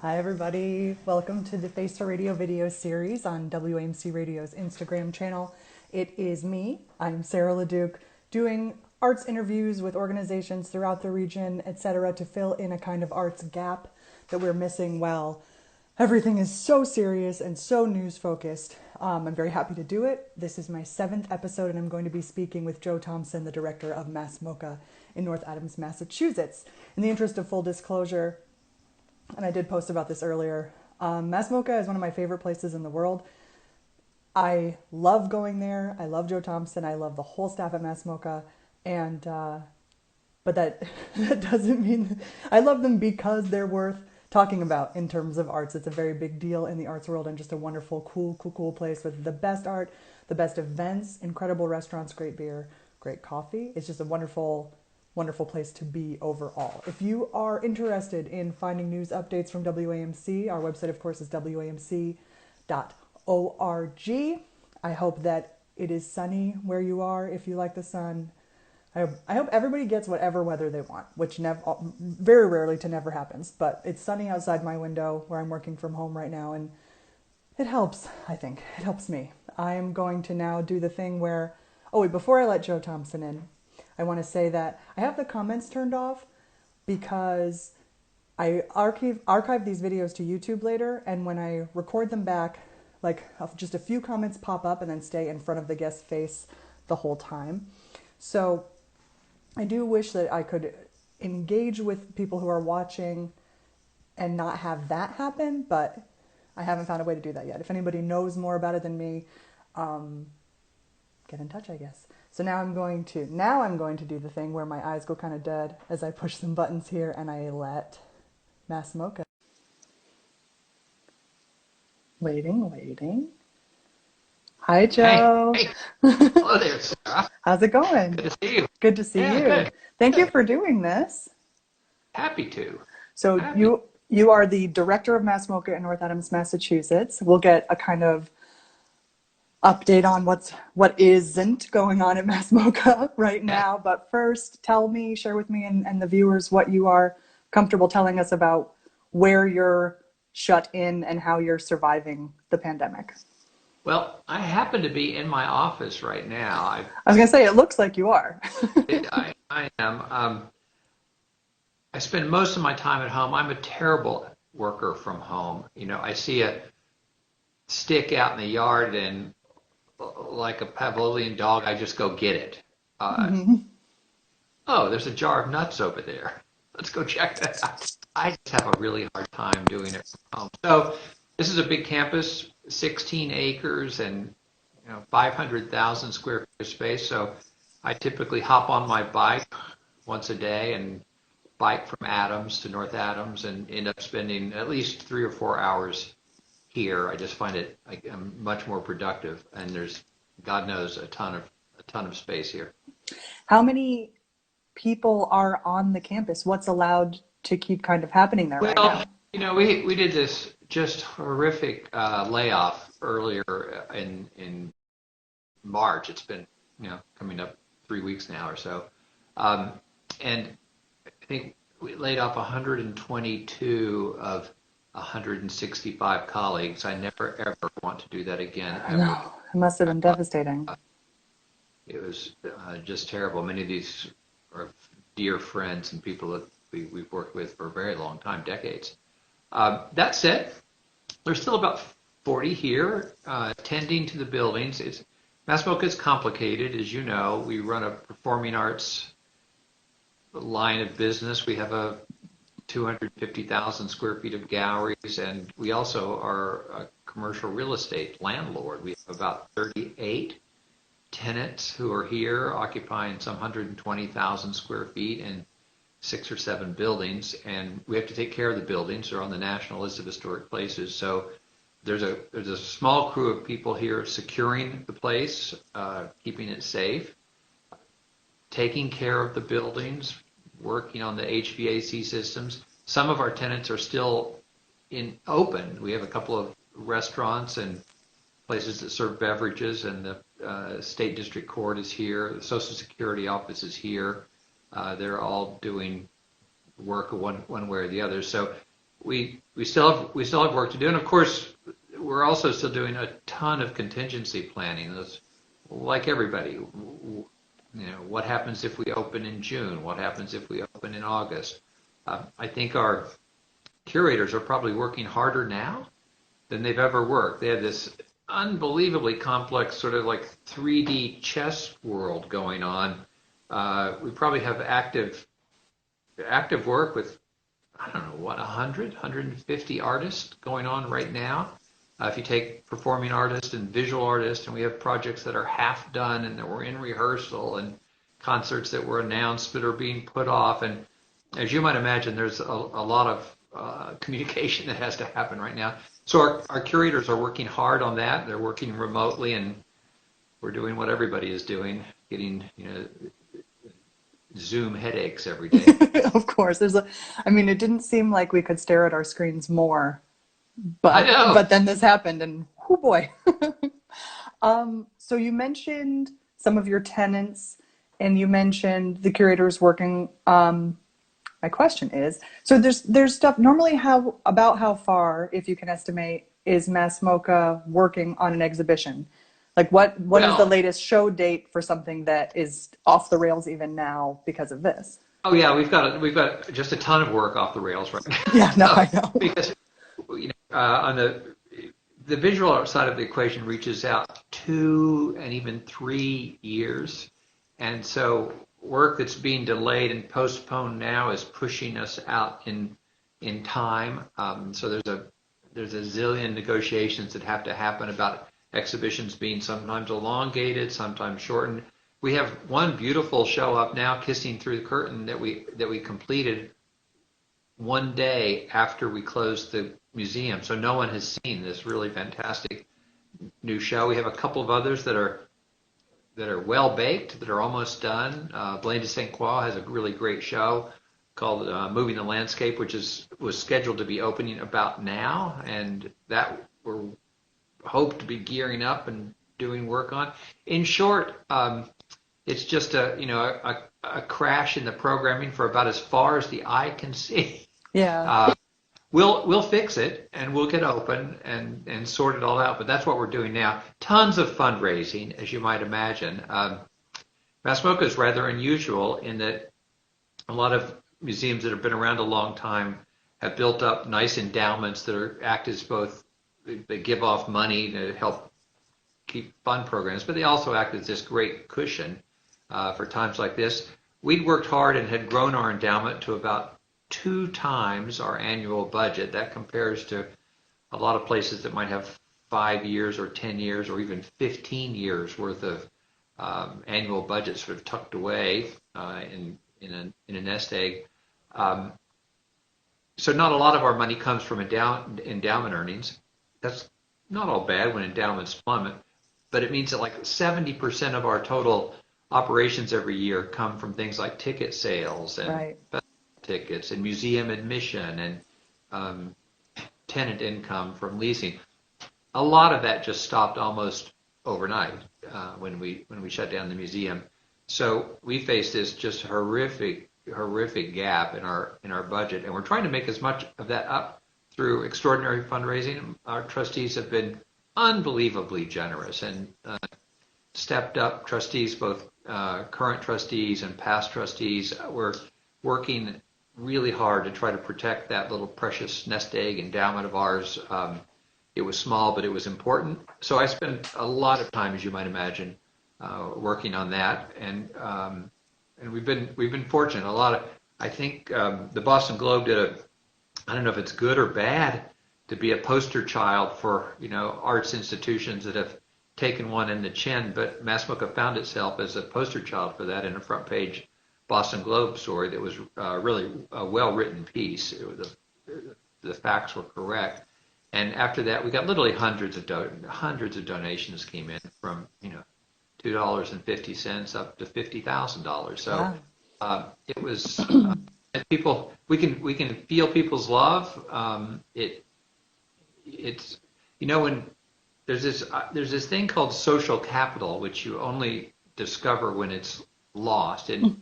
Hi, everybody. Welcome to the Face to Radio video series on WAMC Radio's Instagram channel. It is me, I'm Sarah LeDuc, doing arts interviews with organizations throughout the region, etc., to fill in a kind of arts gap that we're missing while everything is so serious and so news focused. I'm very happy to do it. This is my 7th episode, and I'm going to be speaking with Joe Thompson, the director of MoCA in North Adams, Massachusetts. In the interest of full disclosure, and I did post about this earlier, MoCA is one of my favorite places in the world. I love going there. I love Joe Thompson. I love the whole staff at MoCA. And, but that doesn't mean I love them because they're worth talking about in terms of arts. It's a very big deal in the arts world and just a wonderful, cool place with the best art, the best events, incredible restaurants, great beer, great coffee. It's just a wonderful place to be overall. If you are interested in finding news updates from WAMC, our website, of course, is wamc.org. I hope that it is sunny where you are if you like the sun. I hope everybody gets whatever weather they want, which very rarely to never happens, but it's sunny outside my window where I'm working from home right now, and it helps, I think. It helps me. I am going to now do the thing where, oh wait, before I let Joe Thompson in, I want to say that I have the comments turned off because I archive these videos to YouTube later, and when I record them back, like just a few comments pop up and then stay in front of the guest's face the whole time. So I do wish that I could engage with people who are watching and not have that happen, but I haven't found a way to do that yet. If anybody knows more about it than me, get in touch, I guess. So now I'm going to do the thing where my eyes go kind of dead as I push some buttons here and I let MoCA. Waiting. Hi, Joe. Hey. Hello there, Sarah. How's it going? Good to see you. Good to see you. Good. Thank you for doing this. Happy to. So you are the director of MoCA in North Adams, Massachusetts. We'll get a kind of update on what isn't going on at MoCA right now. But first, share with me and the viewers what you are comfortable telling us about where you're shut in and how you're surviving the pandemic. Well, I happen to be in my office right now. I was going to say, it looks like you are. I am. I spend most of my time at home. I'm a terrible worker from home. You know, I see a stick out in the yard and like a Pavlovian dog, I just go get it. Oh, there's a jar of nuts over there. Let's go check that out. I just have a really hard time doing it from home. So this is a big campus, 16 acres and 500,000 square feet of space. So I typically hop on my bike once a day and bike from Adams to North Adams and end up spending at least 3 or 4 hours here. I just find I'm much more productive, and there's, God knows, a ton of space here. How many people are on the campus? What's allowed to keep kind of happening there right now? We did this just horrific layoff earlier in March. It's been coming up 3 weeks now or so, and I think we laid off 122 of 165 colleagues. I never ever want to do that again. No, it must have been devastating. It was just terrible. Many of these are dear friends and people that we've worked with for a very long time, decades. That said, there's still about 40 here tending to the buildings. MoCA is complicated, as you know. We run a performing arts line of business. We have a 250,000 square feet of galleries, and we also are a commercial real estate landlord. We have about 38 tenants who are here occupying some 120,000 square feet in 6 or 7 buildings, and we have to take care of the buildings. They're on the National List of Historic Places. So there's a small crew of people here securing the place, keeping it safe, taking care of the buildings, working on the HVAC systems. Some of our tenants are still open. We have a couple of restaurants and places that serve beverages, and the State District Court is here. The Social Security office is here. They're all doing work one way or the other. So we still have work to do, and of course we're also still doing a ton of contingency planning. That's like everybody. What happens if we open in June? What happens if we open in August? I think our curators are probably working harder now than they've ever worked. They have this unbelievably complex sort of like 3D chess world going on. We probably have active work with, I don't know, 150 artists going on right now. If you take performing artists and visual artists, and we have projects that are half done and that were in rehearsal, and concerts that were announced but are being put off. And as you might imagine, there's a lot of communication that has to happen right now. So our curators are working hard on that. They're working remotely, and we're doing what everybody is doing, getting Zoom headaches every day. Of course, it didn't seem like we could stare at our screens more, I know. but then this happened, and oh boy. So you mentioned some of your tenants, and you mentioned the curators working. My question is, so there's stuff normally. About how far, if you can estimate, is MoCA working on an exhibition? Like what is the latest show date for something that is off the rails even now because of this? Oh yeah, we've got just a ton of work off the rails right now. Yeah, no, I know. Because on the visual side of the equation reaches out 2 and even 3 years, and so work that's being delayed and postponed now is pushing us out in time. So there's a zillion negotiations that have to happen about exhibitions being sometimes elongated, sometimes shortened. We have one beautiful show up now, Kissing Through the Curtain, that we completed one day after we closed the museum. So no one has seen this really fantastic new show. We have a couple of others that are well baked, that are almost done. Blaine de St. Croix has a really great show called Moving the Landscape, which was scheduled to be opening about now, and that we're hope to be gearing up and doing work on. In short, it's just a crash in the programming for about as far as the eye can see. Yeah. We'll fix it, and we'll get open and sort it all out. But that's what we're doing now. Tons of fundraising, as you might imagine. MoCA is rather unusual in that a lot of museums that have been around a long time have built up nice endowments that act as both, they give off money to help keep fund programs, but they also act as this great cushion for times like this. We'd worked hard and had grown our endowment to about 2 times our annual budget. That compares to a lot of places that might have 5 years or 10 years or even 15 years worth of annual budget sort of tucked away in a nest egg. So not a lot of our money comes from endowment earnings. That's not all bad when endowments plummet, but it means that like 70% of our total operations every year come from things like ticket sales and Right. tickets and museum admission and tenant income from leasing. A lot of that just stopped almost overnight when we shut down the museum. So we faced this just horrific gap in our budget, and we're trying to make as much of that up through extraordinary fundraising. Our trustees have been unbelievably generous and stepped up. Trustees, both current trustees and past trustees, were working really hard to try to protect that little precious nest egg endowment of ours. It was small, but it was important. So I spent a lot of time, as you might imagine, working on that, and we've been fortunate. I think the Boston Globe did I don't know if it's good or bad to be a poster child for arts institutions that have taken one in the chin, but MoCA found itself as a poster child for that in a front page Boston Globe story that was really a well-written piece. The facts were correct, and after that we got literally hundreds of donations came in from $2.50 up to $50,000. So it was. People, we can feel people's love. It's when there's this thing called social capital, which you only discover when it's lost. And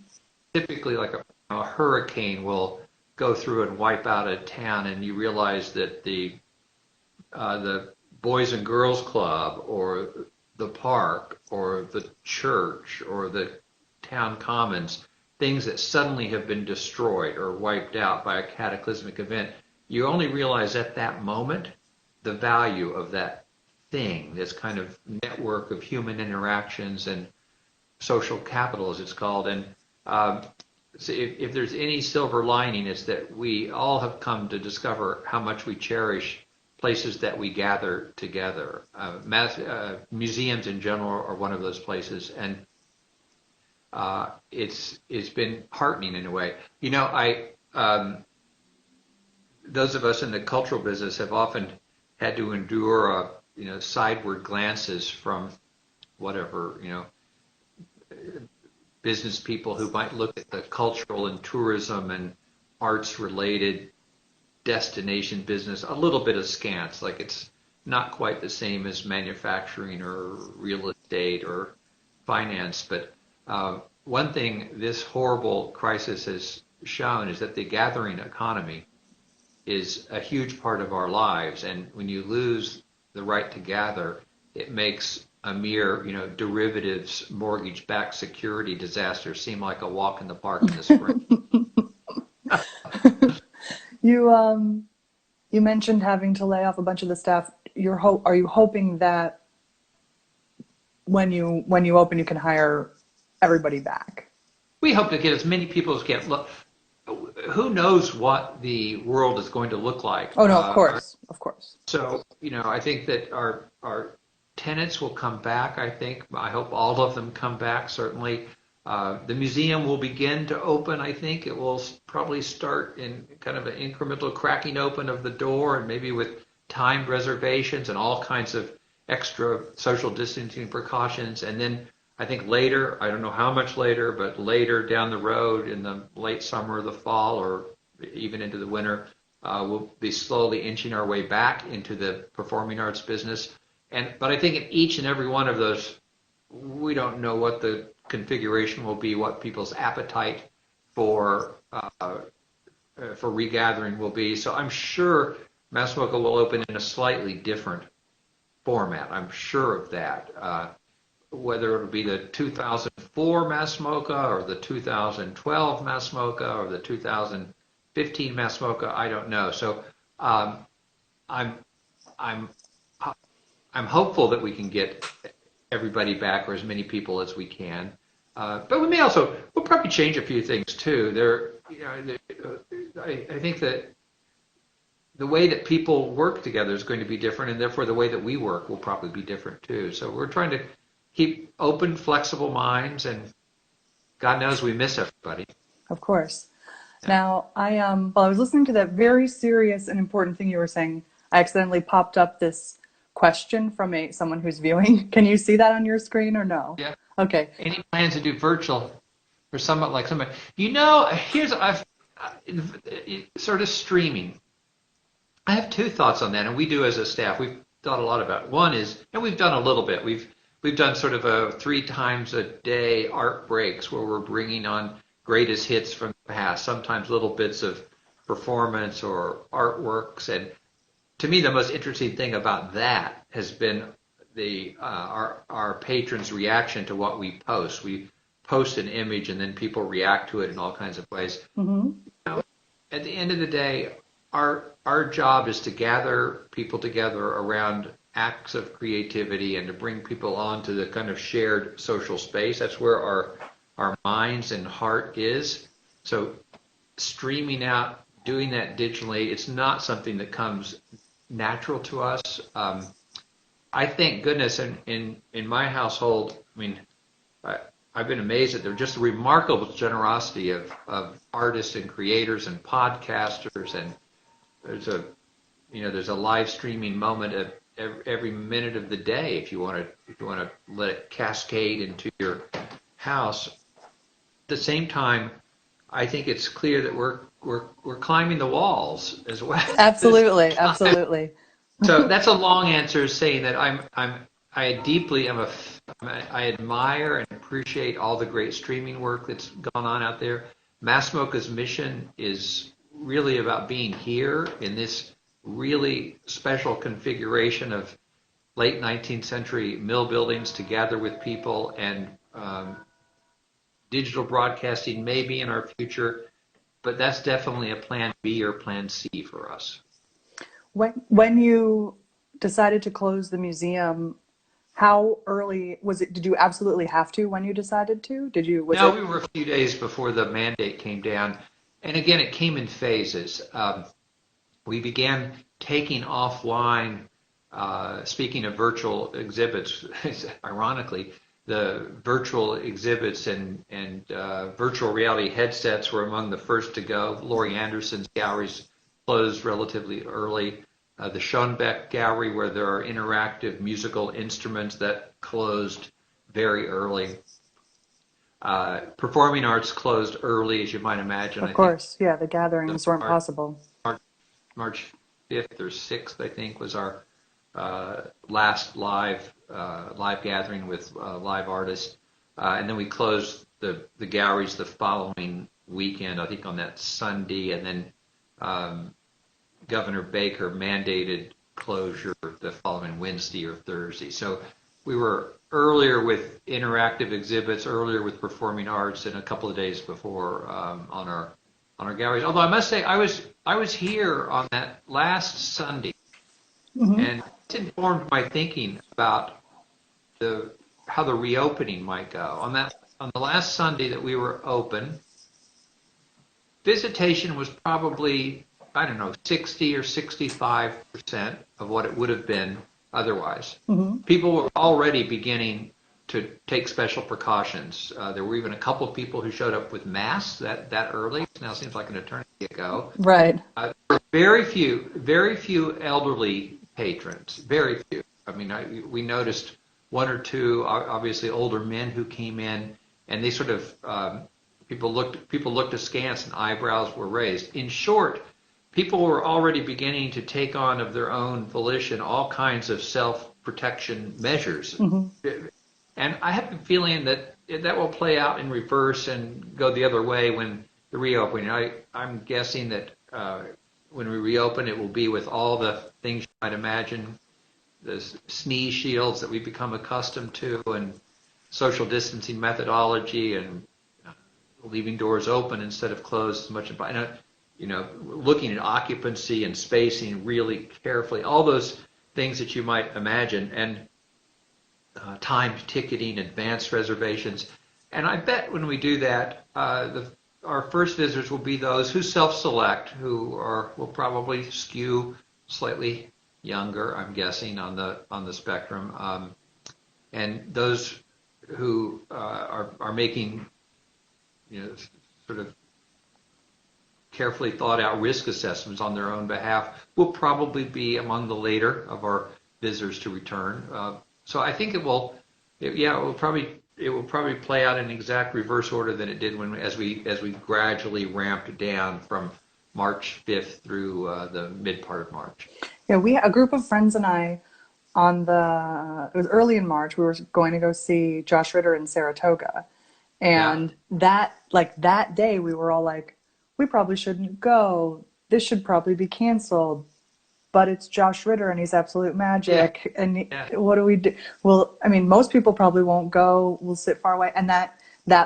typically, like a hurricane will go through and wipe out a town, and you realize that the Boys and Girls Club or the park or the church or the town commons, things that suddenly have been destroyed or wiped out by a cataclysmic event, you only realize at that moment the value of that thing, this kind of network of human interactions and social capital, as it's called. And so if there's any silver lining, it's that we all have come to discover how much we cherish places that we gather together. Museums in general are one of those places, and it's been heartening in a way. You know, those of us in the cultural business have often had to endure, sideward glances from whatever, business people who might look at the cultural and tourism and arts related destination business a little bit askance, like it's not quite the same as manufacturing or real estate or finance. But one thing this horrible crisis has shown is that the gathering economy is a huge part of our lives, and when you lose the right to gather, it makes a mere, derivatives mortgage-backed security disaster seem like a walk in the park in the spring. You mentioned having to lay off a bunch of the staff. Are you hoping that when you open, you can hire everybody back? We hope to get as many people as can. Look, who knows what the world is going to look like? Oh no, of course. So, I think that our tenants will come back. I hope all of them come back. Certainly, the museum will begin to open. I think it will probably start in kind of an incremental cracking open of the door, and maybe with timed reservations and all kinds of extra social distancing precautions. And then I think later, I don't know how much later, but later down the road in the late summer, the fall, or even into the winter, we'll be slowly inching our way back into the performing arts business. But I think in each and every one of those, we don't know what the configuration will be, what people's appetite for regathering will be. So I'm sure MoCA will open in a slightly different format. I'm sure of that. Whether it'll be the 2004 MoCA or the 2012 MoCA or the 2015 MoCA, I don't know. So I'm hopeful that we can get everybody back, or as many people as we can. But we'll probably change a few things too. I think that the way that people work together is going to be different, and therefore the way that we work will probably be different too. So we're trying to keep open, flexible minds, and God knows we miss everybody. Of course. Yeah. Now, while I was listening to that very serious and important thing you were saying, I accidentally popped up this question from someone who's viewing. Can you see that on your screen or no? Yeah. Okay. Any plans to do virtual or somewhat like somebody? I've sort of streaming. I have two thoughts on that, and we do as a staff. We've thought a lot about it. One is, and we've done a little bit. We've done sort of a 3 times a day art breaks where we're bringing on greatest hits from the past, sometimes little bits of performance or artworks. And to me, the most interesting thing about that has been our patrons' reaction to what we post. We post an image and then people react to it in all kinds of ways. Mm-hmm. At the end of the day, our job is to gather people together around acts of creativity and to bring people onto the kind of shared social space. That's where our minds and heart is. So streaming out, doing that digitally, it's not something that comes natural to us. I thank goodness in my household, I've been amazed at just the remarkable generosity of artists and creators and podcasters, and there's a live streaming moment at every minute of the day if you want to let it cascade into your house. At the same time, I think it's clear that we're climbing the walls as well. Absolutely. So that's a long answer saying that I admire and appreciate all the great streaming work that's gone on out there. MoCA's mission is really about being here in this really special configuration of late 19th century mill buildings to gather with people, and digital broadcasting may be in our future, but that's definitely a plan B or plan C for us. When you decided to close the museum, how early was it? Did you absolutely have to when you decided to? No, we were a few days before the mandate came down. And again, it came in phases. We began taking offline, speaking of virtual exhibits, ironically, the virtual exhibits and virtual reality headsets were among the first to go. Laurie Anderson's galleries closed relatively early. The Schoenbeck Gallery, where there are interactive musical instruments, that closed very early. Performing arts closed early, as you might imagine. Of course, yeah, the gatherings weren't possible. March 5th or 6th, I think, was our last live gathering with live artists. And then we closed the galleries the following weekend, I think on that Sunday, and then Governor Baker mandated closure the following Wednesday or Thursday. So we were earlier with interactive exhibits, earlier with performing arts, and a couple of days before on our galleries. Although I must say, I was here on that last Sunday, and it informed my thinking about how the reopening might go. On the last Sunday that we were open, visitation was probably, I don't know, 60 or 65% of what it would have been otherwise. People were already beginning to take special precautions. There were even a couple of people who showed up with masks that early. It now seems like an eternity ago. Right. There were very few elderly patrons. Very few. I mean, we noticed one or two, obviously older men who came in, and they sort of people looked askance and eyebrows were raised. In short, people were already beginning to take on of their own volition all kinds of self-protection measures. And I have a feeling that will play out in reverse and go the other way when the reopening. I'm guessing that when we reopen, it will be with all the things you might imagine, the sneeze shields that we've become accustomed to, and social distancing methodology, and leaving doors open instead of closed as much. Looking at occupancy and spacing really carefully, all those things that you might imagine, and timed ticketing, advanced reservations. And I bet when we do that, our first visitors will be those who self-select, who will probably skew slightly younger, I'm guessing, on the spectrum, and those who are making, sort of carefully thought out risk assessments on their own behalf will probably be among the later of our visitors to return. So I think it will probably play out in exact reverse order than it did as we gradually ramped down from March 5th through the mid part of March. Yeah, a group of friends and I, it was early in March, we were going to go see Josh Ritter in Saratoga. And that day we were all like, we probably shouldn't go. This should probably be canceled. But it's Josh Ritter and he's absolute magic. Yeah. And what do we do? Well, I mean, most people probably won't go. We'll sit far away. And that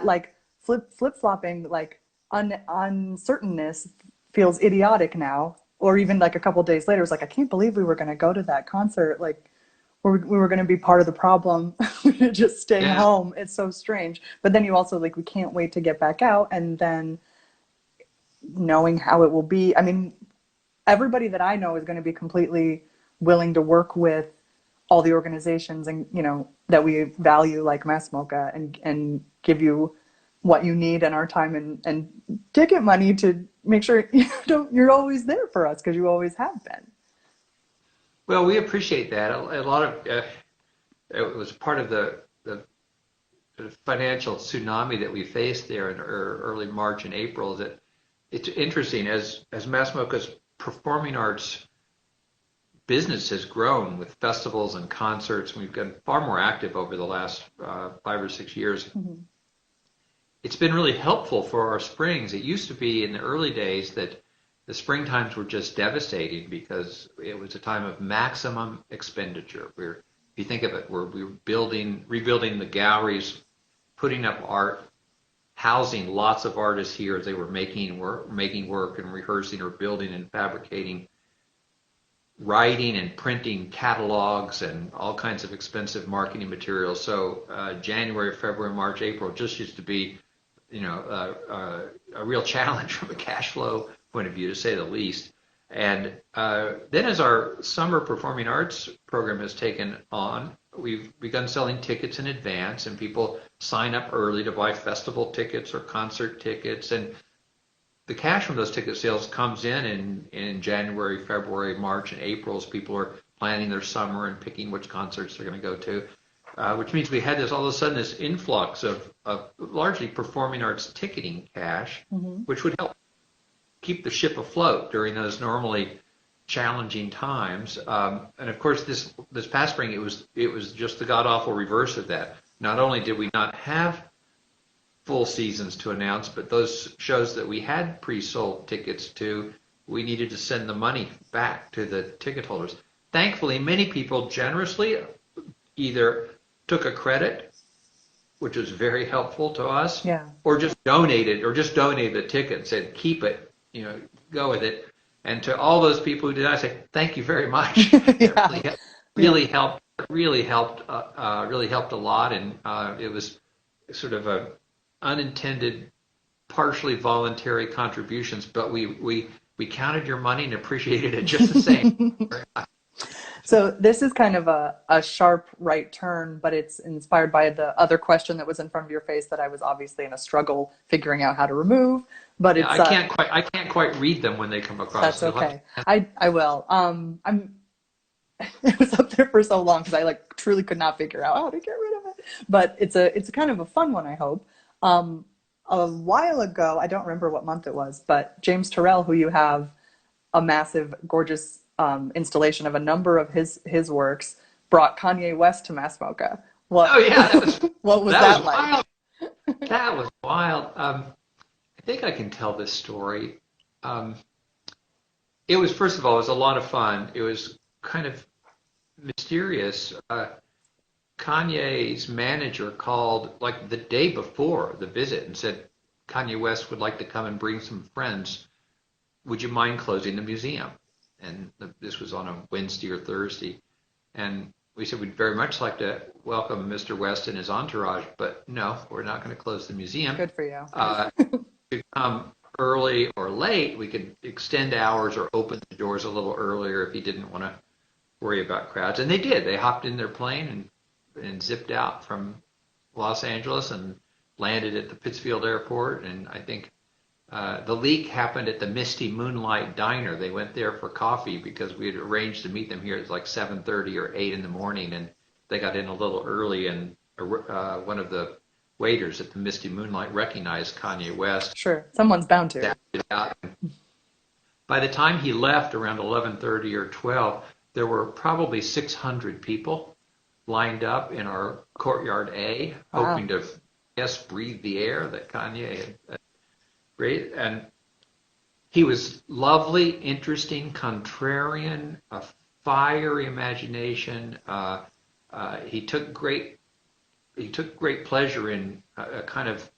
like flip-flopping, like uncertainness feels idiotic now. Or even like a couple of days later, it's like, I can't believe we were going to go to that concert. Like we were going to be part of the problem. Just stay home. It's so strange. But then you also we can't wait to get back out. And then knowing how it will be. I mean, everybody that I know is going to be completely willing to work with all the organizations and, that we value, like MoCA, and give you what you need and our time and ticket money to make sure you're always there for us, because you always have been. Well, we appreciate that. A lot of it was part of the financial tsunami that we faced there in early March and April. That it's interesting as MoCA's performing arts business has grown with festivals and concerts. We've gotten far more active over the last 5 or 6 years. It's been really helpful for our springs. It used to be in the early days that The spring times were just devastating because it was a time of maximum expenditure. If you think of it, we were rebuilding the galleries, putting up art, housing lots of artists here as they were making work and rehearsing or building and fabricating, writing and printing catalogs and all kinds of expensive marketing materials. So January, February, March, April just used to be, a real challenge from a cash flow point of view, to say the least. And then as our summer performing arts program has taken on, we've begun selling tickets in advance, and people sign up early to buy festival tickets or concert tickets. And the cash from those ticket sales comes in January, February, March, and April as people are planning their summer and picking which concerts they're going to go to, which means we had all of a sudden this influx of largely performing arts ticketing cash, which would help keep the ship afloat during those normally challenging times. And of course, this past spring, it was just the god-awful reverse of that. Not only did we not have full seasons to announce, but those shows that we had pre-sold tickets to, we needed to send the money back to the ticket holders. Thankfully, many people generously either took a credit, which was very helpful to us, or just donated the ticket and said, keep it, go with it. And to all those people who did, I say, thank you very much. It really helped a lot. And it was sort of a unintended, partially voluntary contributions, but we counted your money and appreciated it just the same. So this is kind of a sharp right turn, but it's inspired by the other question that was in front of your face that I was obviously in a struggle figuring out how to remove. But it's I can't quite read them when they come across. That's okay. I will. It was up there for so long because I truly could not figure out how to get rid of it. But it's a kind of a fun one, I hope. A while ago, I don't remember what month it was, but James Turrell, who you have a massive, gorgeous installation of a number of his works, brought Kanye West to Mass MoCA. What was that like? Wild. That was wild. I think I can tell this story. It was, first of all, it was a lot of fun. It was kind of mysterious. Kanye's manager called the day before the visit and said, Kanye West would like to come and bring some friends. Would you mind closing the museum? And this was on a Wednesday or Thursday. And we said, we'd very much like to welcome Mr. West and his entourage, but no, we're not going to close the museum. Good for you. To come early or late, we could extend hours or open the doors a little earlier if he didn't want to worry about crowds. And they did. They hopped in their plane and zipped out from Los Angeles and landed at the Pittsfield airport. And I think the leak happened at the Misty Moonlight Diner. They went there for coffee because we had arranged to meet them here at 7:30 or 8 in the morning, and they got in a little early, and one of the waiters at the Misty Moonlight recognized Kanye West. Sure, someone's bound to. By the time he left around 11:30 or 12, there were probably 600 people lined up in our Courtyard A, hoping to, breathe the air that Kanye had breathed. And he was lovely, interesting, contrarian, a fiery imagination. He took great pleasure in a kind of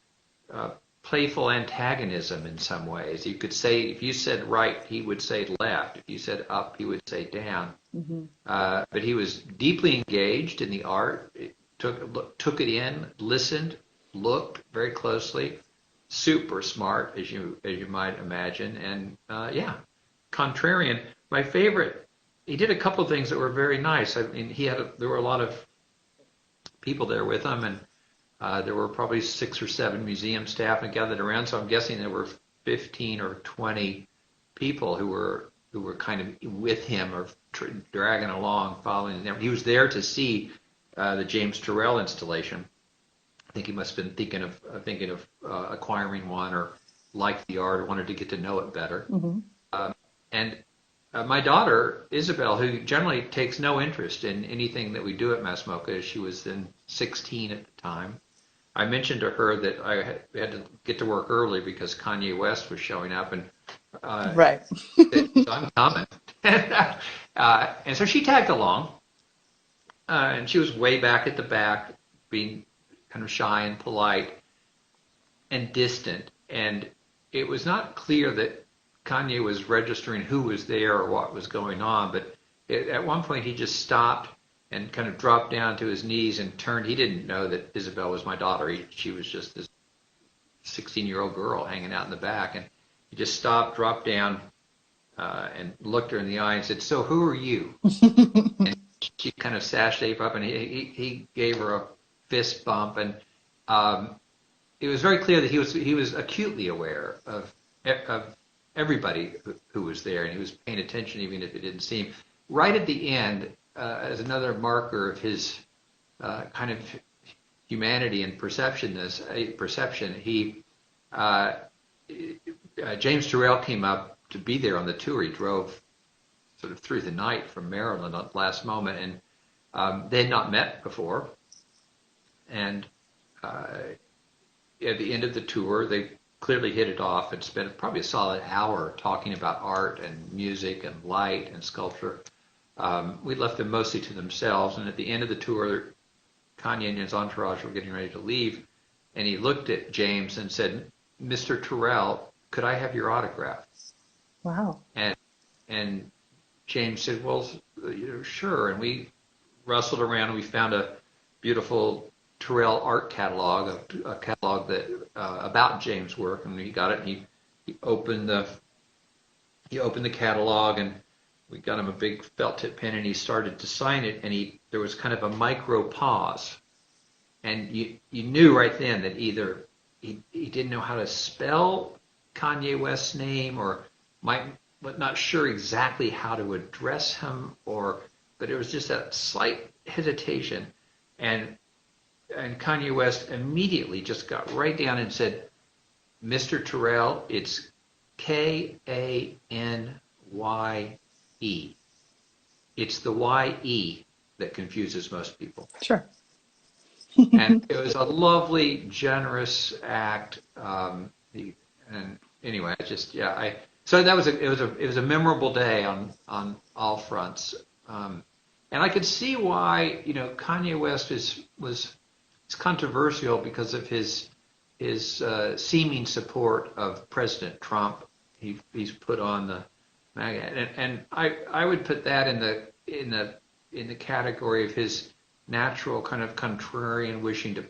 playful antagonism in some ways. You could say, if you said right, he would say left. If you said up, he would say down. Mm-hmm. But he was deeply engaged in the art, took it in, listened, looked very closely, super smart, as you might imagine, and contrarian. My favorite, he did a couple of things that were very nice. I mean, there were a lot of people there with him, and there were probably 6 or 7 museum staff and gathered around. So I'm guessing there were 15 or 20 people who were kind of with him or dragging along, following him. He was there to see the James Turrell installation. I think he must have been thinking of acquiring one, or liked the art, or wanted to get to know it better. Mm-hmm. And my daughter, Isabel, who generally takes no interest in anything that we do at Mass MoCA, she was then 16 at the time. I mentioned to her that I had to get to work early because Kanye West was showing up, and Right. So I'm coming. And so she tagged along, and she was way back at the back, being kind of shy and polite and distant. And it was not clear that Kanye was registering who was there or what was going on, but at one point he just stopped and kind of dropped down to his knees and turned. He didn't know that Isabel was my daughter. She was just this 16-year-old girl hanging out in the back. And he just stopped, dropped down, and looked her in the eye and said, "So who are you?" And she kind of sashayed up, and he gave her a fist bump. And it was very clear that he was acutely aware of everybody who was there, and he was paying attention even if it didn't seem. Right at the end, as another marker of his kind of humanity and perception, he James Turrell came up to be there on the tour. He drove sort of through the night from Maryland at the last moment, and they had not met before. And at the end of the tour, they clearly hit it off and spent probably a solid hour talking about art and music and light and sculpture. We left them mostly to themselves, and at the end of the tour, Kanye and his entourage were getting ready to leave, and he looked at James and said, "Mr. Turrell, could I have your autograph?" Wow. And James said, "Well, sure." And we rustled around and we found a beautiful Turrell art catalog, a catalog that about James' work, and he got it. And he opened the catalog, and we got him a big felt tip pen, and he started to sign it. And there was kind of a micro pause, and you knew right then that either he didn't know how to spell Kanye West's name, or not sure exactly how to address him, but it was just a slight hesitation, and Kanye West immediately just got right down and said, "Mr. Turrell, it's Kanye. It's the Y-E that confuses most people." Sure. And it was a lovely, generous act. And anyway, so it was a memorable day on all fronts. And I could see why, Kanye West was controversial because of his seeming support of President Trump. He's put on the MAGA, and I would put that in the category of his natural kind of contrarian wishing to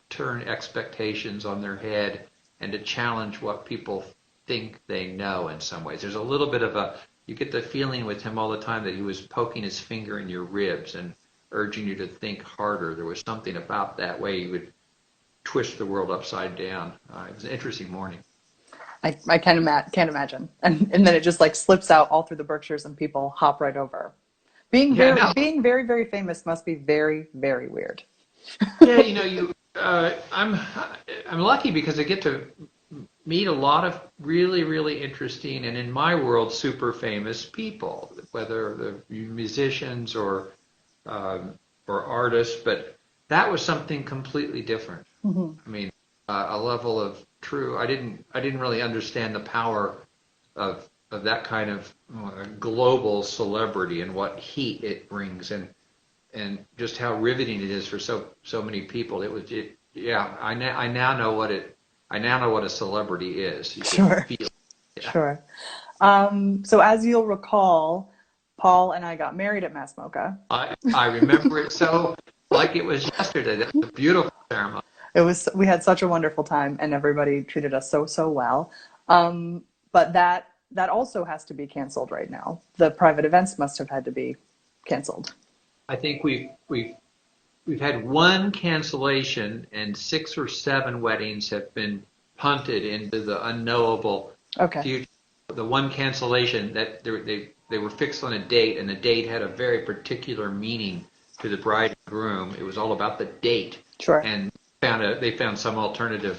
turn expectations on their head and to challenge what people think they know in some ways. There's a little bit of you get the feeling with him all the time that he was poking his finger in your ribs and urging you to think harder. There was something about that way he would twist the world upside down. It was an interesting morning. I can't imagine. And then it just like slips out all through the Berkshires and people hop right over. Being very, very famous must be very, very weird. Yeah, I'm lucky because I get to meet a lot of really, really interesting and, in my world, super famous people, whether they're musicians or artists. But that was something completely different. Mm-hmm. I mean, a level of true. I didn't really understand the power of that kind of global celebrity and what heat it brings, and just how riveting it is for so many people. I now know what a celebrity is. Sure. Yeah. Sure. So as you'll recall, Paul and I got married at MoCA. I remember it so like it was yesterday. That was a beautiful ceremony. We had such a wonderful time, and everybody treated us so well. But that also has to be canceled right now. The private events must have had to be canceled. I think we've had one cancellation, and 6 or 7 weddings have been punted into the unknowable future. The one cancellation that they were fixed on a date, and the date had a very particular meaning to the bride and groom. It was all about the date. Sure. And they found some alternative,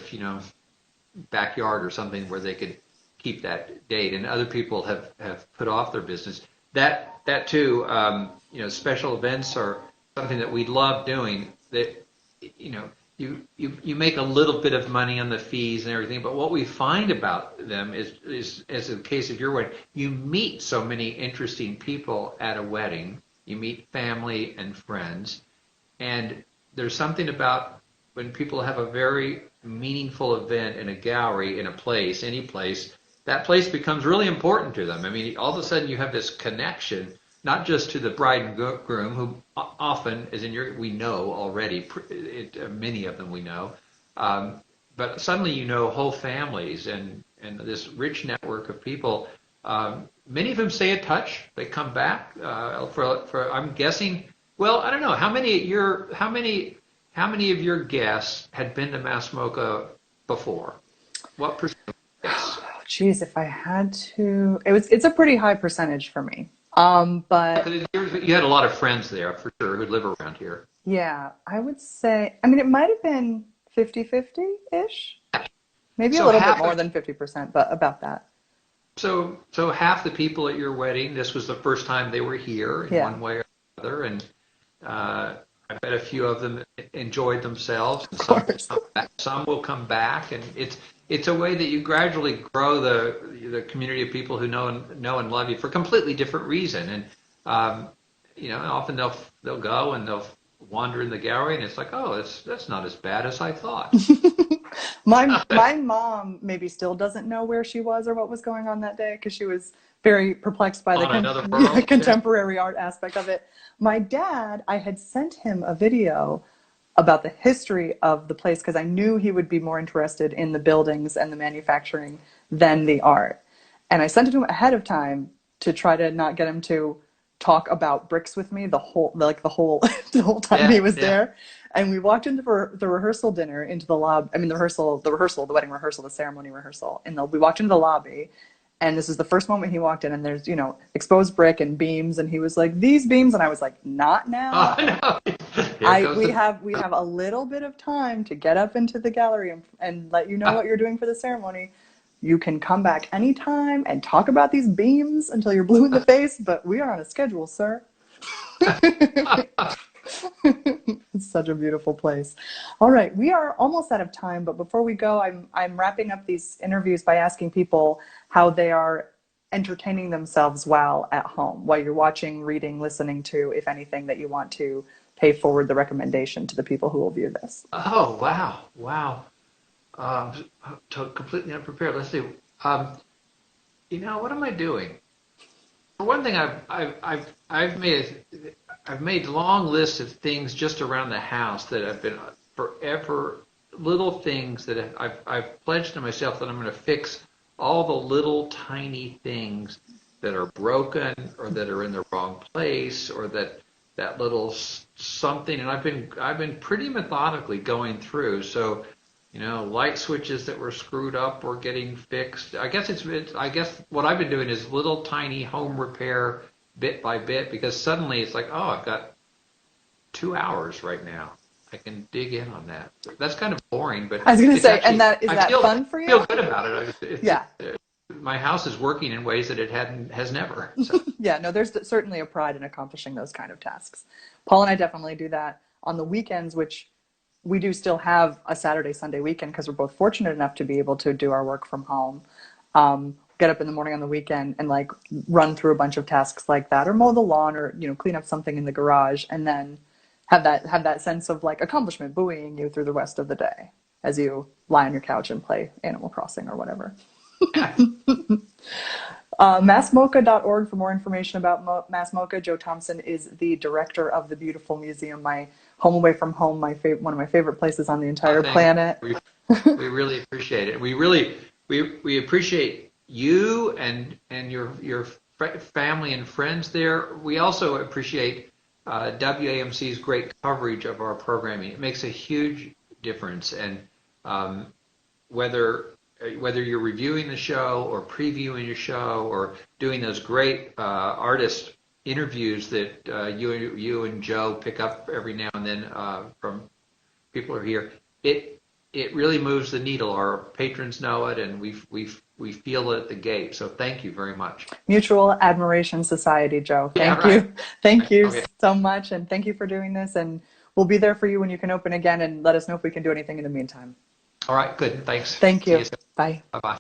backyard or something where they could keep that date, and other people have put off their business. That too, special events are something that we love doing. That you make a little bit of money on the fees and everything, but what we find about them is as in the case of your wedding, you meet so many interesting people at a wedding. You meet family and friends, and there's something about when people have a very meaningful event in a gallery, in a place, any place, that place becomes really important to them. I mean, all of a sudden you have this connection, not just to the bride and groom, who often, as in we know already, many of them we know, but suddenly you know whole families and this rich network of people. Many of them stay in touch. They come back for I'm guessing. Well, I don't know how many of your guests had been to MoCA before? What percent? Yes. Geez, if I had to, it's a pretty high percentage for me. But you had a lot of friends there for sure who live around here. yeah, I would say, I mean, it might have been 50-50-ish, maybe a So little bit more than 50%, but about that. So half the people at your wedding, this was the first time they were here in one way or another, and I bet a few of them enjoyed themselves. And some will come back, and it's a way that you gradually grow the community of people who know and love you for a completely different reason. And often they'll go and they'll wander in the gallery, and it's like, oh, that's not as bad as I thought. My mom maybe still doesn't know where she was or what was going on that day because she was very perplexed by the contemporary art aspect of it. My dad, I had sent him a video about the history of the place because I knew he would be more interested in the buildings and the manufacturing than the art. And I sent it to him ahead of time to try to not get him to talk about bricks with me the whole time he was there. And we walked into the rehearsal dinner, into the lobby. I mean, the wedding rehearsal, the ceremony rehearsal. And we walked into the lobby, and this is the first moment he walked in, and there's, exposed brick and beams, and he was like, "These beams," and I was like, "Not now." Oh, no. We have a little bit of time to get up into the gallery and let you know what you're doing for the ceremony. You can come back anytime and talk about these beams until you're blue in the face, but we are on a schedule, sir. It's such a beautiful place. All right, we are almost out of time, but before we go, I'm wrapping up these interviews by asking people how they are entertaining themselves while at home, while you're watching, reading, listening to, if anything, that you want to pay forward the recommendation to the people who will view this. Oh, wow. Completely unprepared. Let's see. What am I doing? For one thing, I've made long lists of things just around the house that I've been forever, little things that I've pledged to myself that I'm going to fix all the little tiny things that are broken or that are in the wrong place or that little something. And I've been pretty methodically going through. So, light switches that were screwed up or getting fixed. I guess what I've been doing is little tiny home repair bit by bit, because suddenly it's like, oh, I've got 2 hours right now. I can dig in on that. That's kind of boring, but I was going to say, actually, and is that fun for you? I feel good about it. My house is working in ways that it has never. So. Yeah, no, there's certainly a pride in accomplishing those kind of tasks. Paul and I definitely do that on the weekends, which we do still have a Saturday, Sunday weekend because we're both fortunate enough to be able to do our work from home. Get up in the morning on the weekend and run through a bunch of tasks like that, or mow the lawn, or clean up something in the garage, and then have that sense of accomplishment buoying you through the rest of the day as you lie on your couch and play Animal Crossing or whatever. MassMoCA.org for more information about MassMoCA. Joe Thompson is the director of the beautiful museum, my home away from home, one of my favorite places on the entire planet. We really appreciate it. We appreciate you and your family and friends there. We also appreciate WAMC's great coverage of our programming. It makes a huge difference, and whether you're reviewing the show or previewing a show or doing those great artist interviews that you and Joe pick up every now and then from people who are here, it really moves the needle. Our patrons know it, and we feel it at the gate. So thank you very much. Mutual Admiration Society, Joe. Thank you so much, and thank you for doing this. And we'll be there for you when you can open again, and let us know if we can do anything in the meantime. All right, good. Thanks. Thank See you. you soon. Bye. Bye-bye.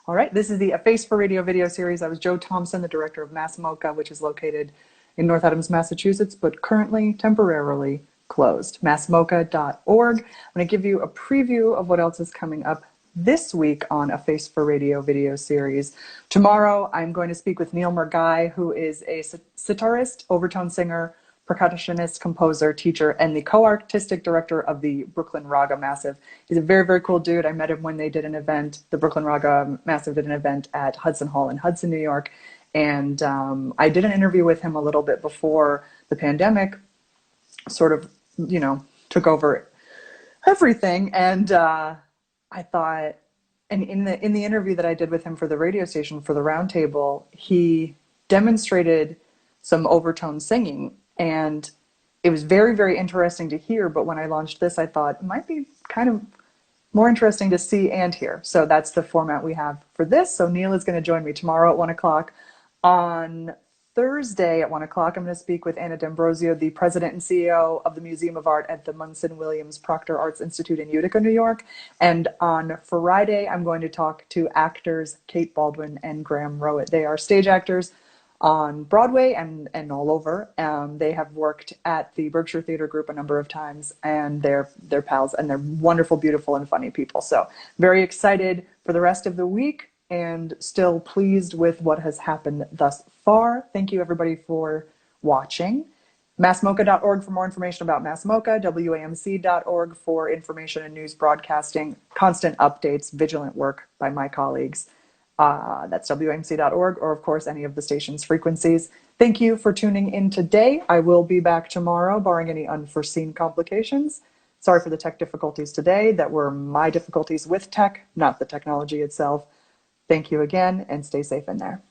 All right, this is the A Face for Radio video series. I was Joe Thompson, the director of MoCA, which is located in North Adams, Massachusetts, but currently temporarily closed. MassMoCA.org. I'm going to give you a preview of what else is coming up this week on A Face for Radio video series. Tomorrow, I'm going to speak with Neil Murgai, who is a sitarist, overtone singer, percussionist, composer, teacher, and the co-artistic director of the Brooklyn Raga Massive. He's a very, very cool dude. I met him when they did an event. The Brooklyn Raga Massive did an event at Hudson Hall in Hudson, New York. And I did an interview with him a little bit before the pandemic sort of, took over everything. And I thought, and in the interview that I did with him for the radio station, for the roundtable, he demonstrated some overtone singing. And it was very, very interesting to hear. But when I launched this, I thought it might be kind of more interesting to see and hear. So that's the format we have for this. So Neil is going to join me tomorrow at 1 o'clock. On Thursday at 1 o'clock, I'm going to speak with Anna D'Ambrosio, the president and CEO of the Museum of Art at the Munson Williams Proctor Arts Institute in Utica, New York. And on Friday, I'm going to talk to actors Kate Baldwin and Graham Rowett. They are stage actors on Broadway and all over. They have worked at the Berkshire Theater Group a number of times, and they're pals, and they're wonderful, beautiful, and funny people. So very excited for the rest of the week, and still pleased with what has happened thus far. Thank you, everybody, for watching. MassMoCA.org for more information about MassMoCA, WAMC.org for information and news broadcasting, constant updates, vigilant work by my colleagues. That's WAMC.org, or of course any of the station's frequencies. Thank you for tuning in today. I will be back tomorrow, barring any unforeseen complications. Sorry for the tech difficulties today. That were my difficulties with tech, not the technology itself. Thank you again, and stay safe in there.